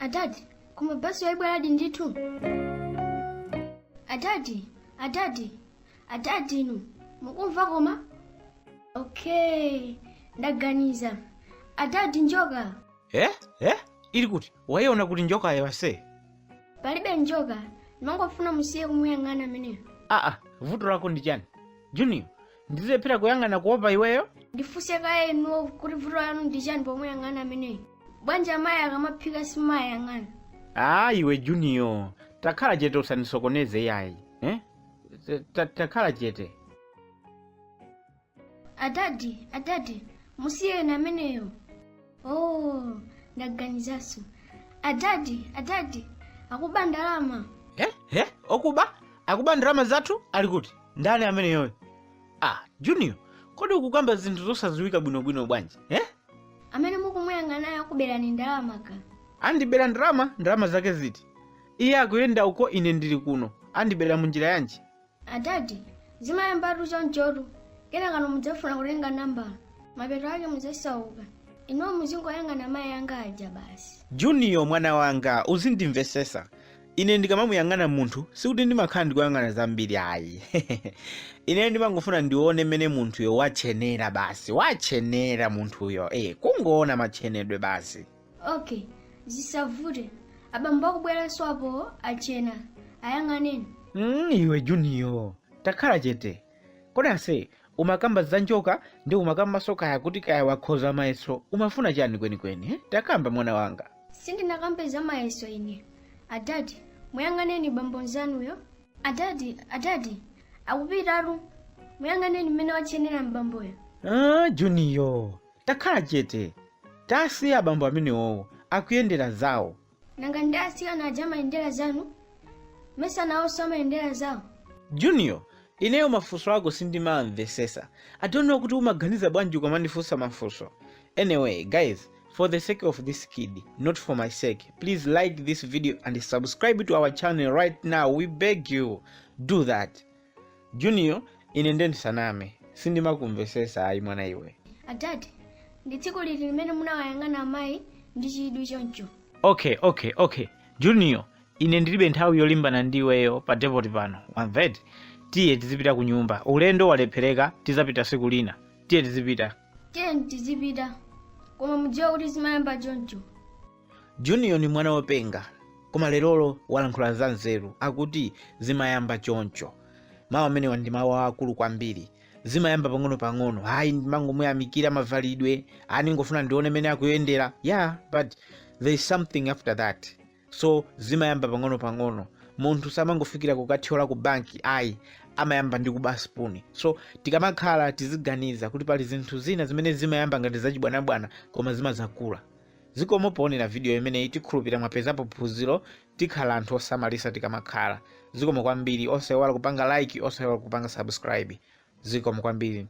Adadi, koma basi waibwa adi nditu. Adadi inu. Mukumva koma? Okay, ndaganiza. Adadi njoka. Ili kuti, waiona kuti njoka yewase? Palibe njoka, nimangofuna musiye kumuyang'ana meneyo. Vuto lako ndi chani? Junior, ndizephera kuyang'ana kuopa iweyo? Ndifuse kaye inuwo kuti vuto lanu ndi chani pomuyang'ana meneyo. Bwanji amayi akamaphika simayang'ana. Iwe Junior, takhala chete usanisokoneze yayi. Takhala chete. Adadi, musiye na meneyo. Ndaganizaso. Adadi, akuba ndalama. Okuba? Akuba ndalama zathu? Ali kuti? Ndani ameneyo? Junior, kodi ukukamba zinthu zosaziwika bwinobwino bwanji? Amene mukumuyang'anayo akubera ni ndalama ka. Andibera ndalama zake ziti? Iye akuyenda uko ine ndili kuno. Andibera munjira yanji? Adadi, zimayambatu chonchotu. Kena kano mudzafuna kutenga namba. Mapeto ake mudzasauka. Ino muzingoyang'ana mayi anga aja basi. Junior mwana wanga, uzindimvesesa. Ine ndikamamuyang'ana munthu, sikuti ndimakhala ndikuyang'ana zambiri ayi. Ine ndimangofuna ndione mene munthuyo wachenera basi. Wachenera munthuyo. Kungoona machenedwe basi. Okay, zisavute. Abambo akubwera swapo achena. Ayang'aneni. Iwe Junior, takhala chete. Kodi ase, umakamba za njoka ndi umakamba soka yakuti kaya wakhoza mayeso. Umafuna chani kwenikweni? Takamba mwana wanga. Sindinakambe za mayeso ine. Adadi, muyang'aneni bambo nzanuyo. Adadi, akupitaru. Muyang'aneni mmene wachenera mbamboyo. Junior, takhala chete. Tasiya bambo amenewo akuyendera zawo. Nanga ndasiya na jama endera zanu. Mesa nawo sama endera zawo. Junior, ineyo mafuso ako sindimamvesesa. I don't know kuti umaganiza bwanji ukamandifunsa mafuso. Anyway, guys, for the sake of this kid, not for my sake, please like this video and subscribe to our channel right now. We beg you, do that. Junior, inendeni saname. Sindimakumvesesa ayi mwana iwe. Adadi, nditsiko liti limene munawayang'ana amayi ndi chidwi choncho. Okay. Junior, ine ndilibe nthawi yolimbana ndiweyo pa depot pano. Wamveti? Tiye tizipita ku nyumba. Ulendo walephereka, tizapita siku lina. Tiye tizipita. Koma mudziwa kuti zimayamba choncho. Junior ni mwana wopenga. Koma lerolo walankhula za nzeru. Akuti zimayamba choncho. Mawu amene ndi mawu akulu kwambiri. Zimayamba pang'ono. Hayi ndimangomuyamikira mavalidwe. Ningofuna ndione mene akuyendera. Yeah, but there is something after that. So zimayamba pang'ono. Munthu samangofikira kukathyola ku banki ayi amayamba ndi kuba spoon. So tikamakhala tiziganiza kuti pali zinthu zina zimene zimayamba ngati zachibwanabwana koma zimazakula. Zikomo poonera video imene tikhulupirira mwapezapo phunziro, tikhala anthu osamalisa tikamakhala. Zikomo kwambiri, osewala kupanga like, osewala kupanga subscribe. Zikomo kwambiri.